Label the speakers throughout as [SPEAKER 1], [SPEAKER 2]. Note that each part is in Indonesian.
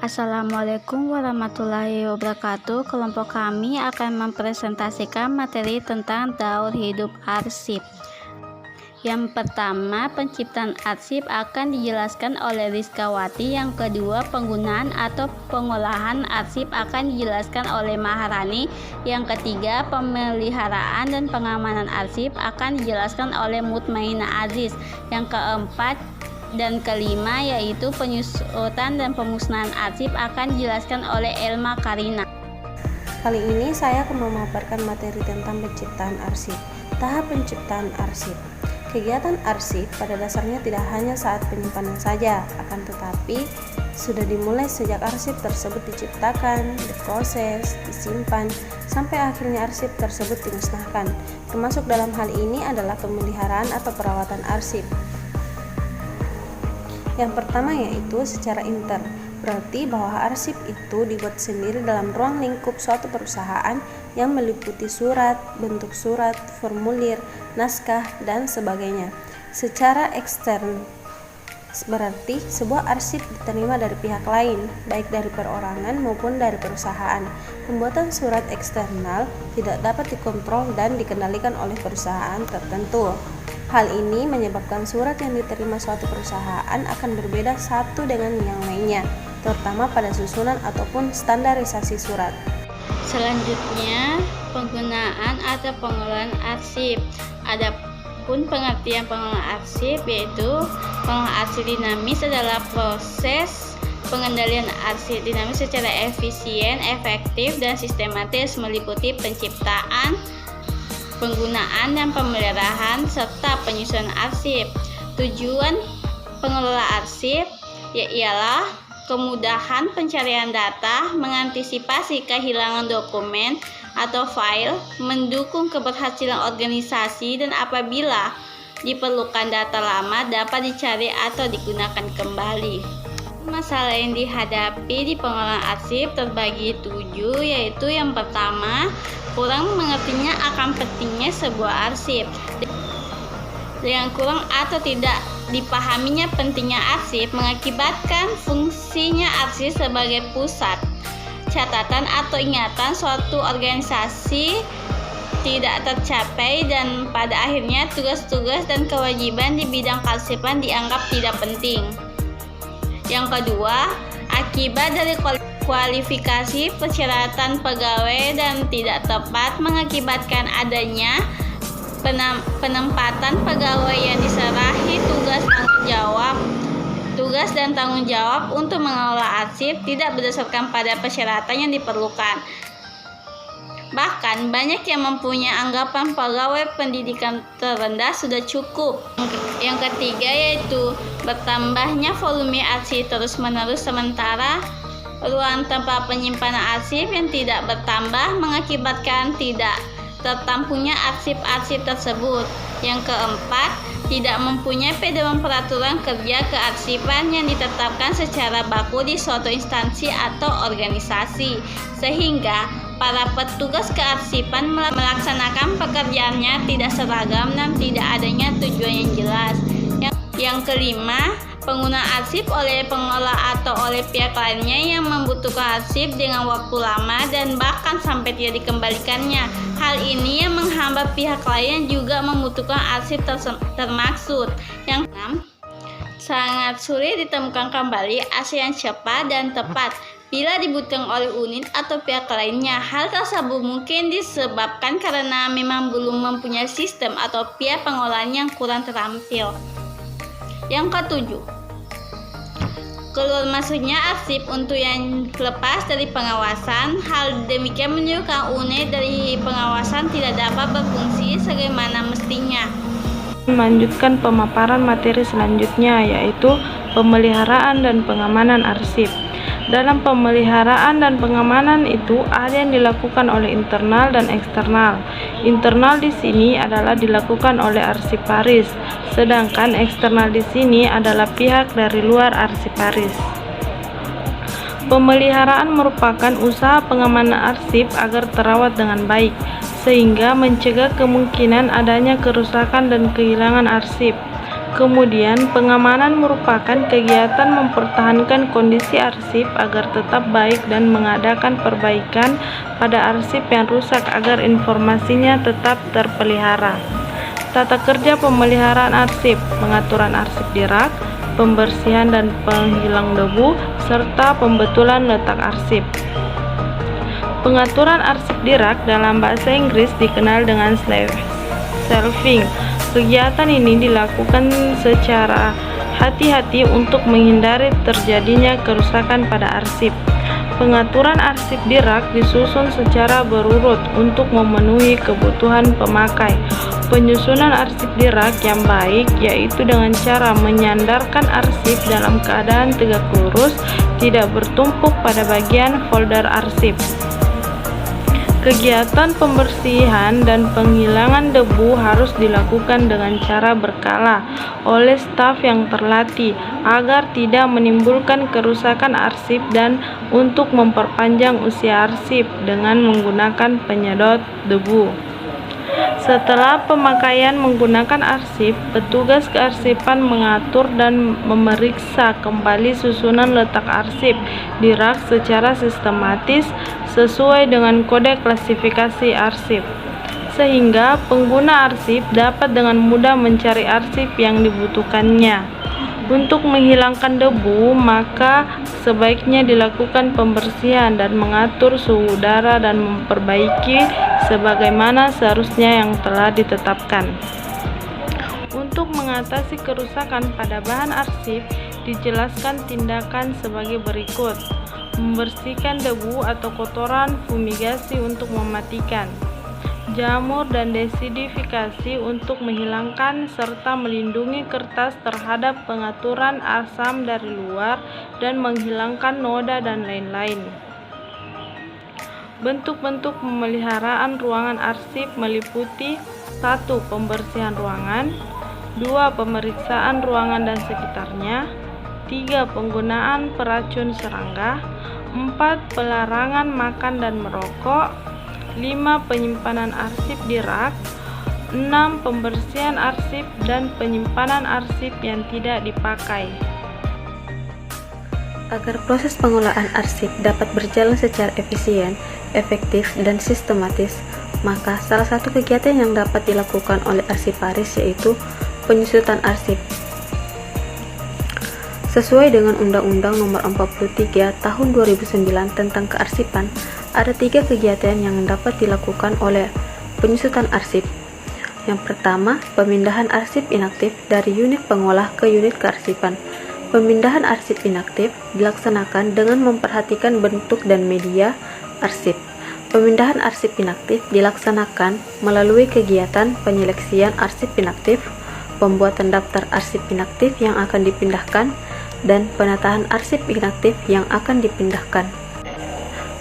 [SPEAKER 1] Assalamualaikum warahmatullahi wabarakatuh. Kelompok kami akan mempresentasikan materi tentang daur hidup arsip. Yang pertama, penciptaan arsip akan dijelaskan oleh Rizkawati. Yang kedua, penggunaan atau pengolahan arsip akan dijelaskan oleh Maharani. Yang ketiga, pemeliharaan dan pengamanan arsip akan dijelaskan oleh Mutmainah Aziz. Yang keempat dan kelima yaitu penyusutan dan pemusnahan arsip akan dijelaskan oleh Elma Karina.
[SPEAKER 2] Kali ini saya akan memaparkan materi tentang penciptaan arsip. Tahap penciptaan arsip. Kegiatan arsip pada dasarnya tidak hanya saat penyimpanan saja, akan tetapi sudah dimulai sejak arsip tersebut diciptakan, diproses, disimpan, sampai akhirnya arsip tersebut dimusnahkan. Termasuk dalam hal ini adalah pemeliharaan atau perawatan arsip. Yang pertama yaitu secara inter, berarti bahwa arsip itu dibuat sendiri dalam ruang lingkup suatu perusahaan yang meliputi surat, bentuk surat, formulir, naskah, dan sebagainya. Secara ekstern, berarti sebuah arsip diterima dari pihak lain, baik dari perorangan maupun dari perusahaan. Pembuatan surat eksternal tidak dapat dikontrol dan dikendalikan oleh perusahaan tertentu. Hal ini menyebabkan surat yang diterima suatu perusahaan akan berbeda satu dengan yang lainnya, terutama pada susunan ataupun standarisasi surat.
[SPEAKER 1] Selanjutnya, penggunaan atau pengolahan arsip. Adapun pengertian pengolahan arsip yaitu pengolahan arsip dinamis adalah proses pengendalian arsip dinamis secara efisien, efektif, dan sistematis meliputi penciptaan, penggunaan dan pemeliharaan serta penyusunan arsip. Tujuan pengelola arsip ialah kemudahan pencarian data, mengantisipasi kehilangan dokumen atau file, mendukung keberhasilan organisasi, dan apabila diperlukan data lama dapat dicari atau digunakan kembali. Masalah yang dihadapi di pengolahan arsip terbagi 7, yaitu yang pertama, kurang mengertinya akan pentingnya sebuah arsip. Dengan kurang atau tidak dipahaminya pentingnya arsip mengakibatkan fungsinya arsip sebagai pusat catatan atau ingatan suatu organisasi tidak tercapai, dan pada akhirnya tugas-tugas dan kewajiban di bidang kearsipan dianggap tidak penting. Yang kedua, akibat dari kualifikasi persyaratan pegawai dan tidak tepat mengakibatkan adanya penempatan pegawai yang diserahi tugas dan tanggung jawab untuk mengelola arsip tidak berdasarkan pada persyaratan yang diperlukan. Bahkan banyak yang mempunyai anggapan pegawai pendidikan terendah sudah cukup. Yang ketiga yaitu bertambahnya volume arsip terus-menerus sementara ruang tempat penyimpanan arsip yang tidak bertambah mengakibatkan tidak tertampungnya arsip-arsip tersebut. Yang keempat, tidak mempunyai pedoman peraturan kerja kearsipan yang ditetapkan secara baku di suatu instansi atau organisasi, sehingga para petugas kearsipan melaksanakan pekerjaannya tidak seragam dan tidak adanya tujuan yang jelas. Yang kelima, penggunaan arsip oleh pengelola atau oleh pihak lainnya yang membutuhkan arsip dengan waktu lama dan bahkan sampai tidak dikembalikannya. Hal ini yang menghambat pihak lain juga membutuhkan arsip termaksud. Yang keenam, sangat sulit ditemukan kembali arsip yang cepat dan tepat bila dibutuhkan oleh unit atau pihak lainnya. Hal tersebut mungkin disebabkan karena memang belum mempunyai sistem atau pihak pengolahan yang kurang terampil. Yang ketujuh, keluar masuknya arsip untuk yang lepas dari pengawasan. Hal demikian menunjukkan unit dari pengawasan tidak dapat berfungsi sebagaimana mestinya.
[SPEAKER 3] Melanjutkan pemaparan materi selanjutnya yaitu pemeliharaan dan pengamanan arsip. Dalam pemeliharaan dan pengamanan itu ada yang dilakukan oleh internal dan eksternal. Internal di sini adalah dilakukan oleh arsiparis, sedangkan eksternal di sini adalah pihak dari luar arsiparis. Pemeliharaan merupakan usaha pengamanan arsip agar terawat dengan baik, sehingga mencegah kemungkinan adanya kerusakan dan kehilangan arsip. Kemudian, pengamanan merupakan kegiatan mempertahankan kondisi arsip agar tetap baik dan mengadakan perbaikan pada arsip yang rusak agar informasinya tetap terpelihara. Tata kerja pemeliharaan arsip, pengaturan arsip di rak, pembersihan dan penghilang debu, serta pembetulan letak arsip. Pengaturan arsip di rak dalam bahasa Inggris dikenal dengan shelving. Kegiatan ini dilakukan secara hati-hati untuk menghindari terjadinya kerusakan pada arsip. Pengaturan arsip di rak disusun secara berurut untuk memenuhi kebutuhan pemakai. Penyusunan arsip di rak yang baik yaitu dengan cara menyandarkan arsip dalam keadaan tegak lurus, tidak bertumpuk pada bagian folder arsip. Kegiatan pembersihan dan penghilangan debu harus dilakukan dengan cara berkala oleh staf yang terlatih agar tidak menimbulkan kerusakan arsip dan untuk memperpanjang usia arsip dengan menggunakan penyedot debu. Setelah pemakaian menggunakan arsip, petugas kearsipan mengatur dan memeriksa kembali susunan letak arsip di rak secara sistematis sesuai dengan kode klasifikasi arsip, sehingga pengguna arsip dapat dengan mudah mencari arsip yang dibutuhkannya. Untuk menghilangkan debu, maka sebaiknya dilakukan pembersihan dan mengatur suhu udara dan memperbaiki sebagaimana seharusnya yang telah ditetapkan. Untuk mengatasi kerusakan pada bahan arsip, dijelaskan tindakan sebagai berikut: membersihkan debu atau kotoran, fumigasi untuk mematikan, jamur dan desidifikasi untuk menghilangkan serta melindungi kertas terhadap pengaturan asam dari luar dan menghilangkan noda dan lain-lain. Bentuk-bentuk pemeliharaan ruangan arsip meliputi 1. Pembersihan ruangan, 2. Pemeriksaan ruangan dan sekitarnya, 3. Penggunaan peracun serangga, 4. Pelarangan makan dan merokok, 5. Penyimpanan arsip di rak, 6. Pembersihan arsip dan penyimpanan arsip yang tidak dipakai.
[SPEAKER 2] Agar proses pengolahan arsip dapat berjalan secara efisien, efektif, dan sistematis, maka salah satu kegiatan yang dapat dilakukan oleh arsiparis yaitu penyusutan arsip. Sesuai dengan Undang-Undang Nomor 43 Tahun 2009 tentang Kearsipan, ada 3 kegiatan yang dapat dilakukan oleh penyusutan arsip. Yang pertama, pemindahan arsip inaktif dari unit pengolah ke unit kearsipan. Pemindahan arsip inaktif dilaksanakan dengan memperhatikan bentuk dan media arsip. Pemindahan arsip inaktif dilaksanakan melalui kegiatan penyeleksian arsip inaktif, pembuatan daftar arsip inaktif yang akan dipindahkan, dan penataan arsip inaktif yang akan dipindahkan.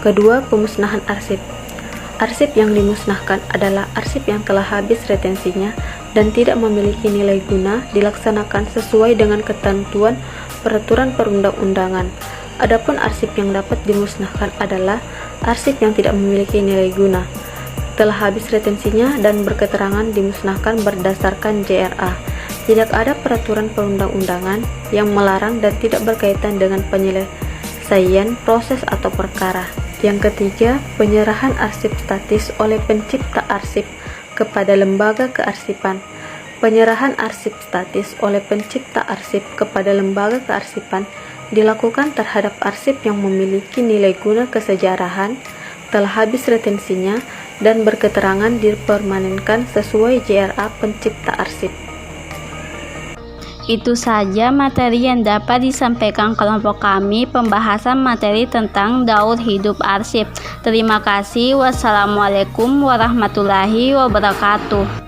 [SPEAKER 2] Kedua, pemusnahan arsip. Arsip yang dimusnahkan adalah arsip yang telah habis retensinya dan tidak memiliki nilai guna, dilaksanakan sesuai dengan ketentuan peraturan perundang-undangan. Adapun arsip yang dapat dimusnahkan adalah arsip yang tidak memiliki nilai guna, telah habis retensinya dan berketerangan dimusnahkan berdasarkan JRA. Tidak ada peraturan perundang-undangan yang melarang dan tidak berkaitan dengan penyelesaian proses atau perkara. Yang ketiga, penyerahan arsip statis oleh pencipta arsip kepada lembaga kearsipan. Penyerahan arsip statis oleh pencipta arsip kepada lembaga kearsipan dilakukan terhadap arsip yang memiliki nilai guna kesejarahan, telah habis retensinya, dan berketerangan dipermanenkan sesuai JRA pencipta arsip.
[SPEAKER 1] Itu saja materi yang dapat disampaikan kelompok kami pembahasan materi tentang daur hidup arsip. Terima kasih. Wassalamualaikum warahmatullahi wabarakatuh.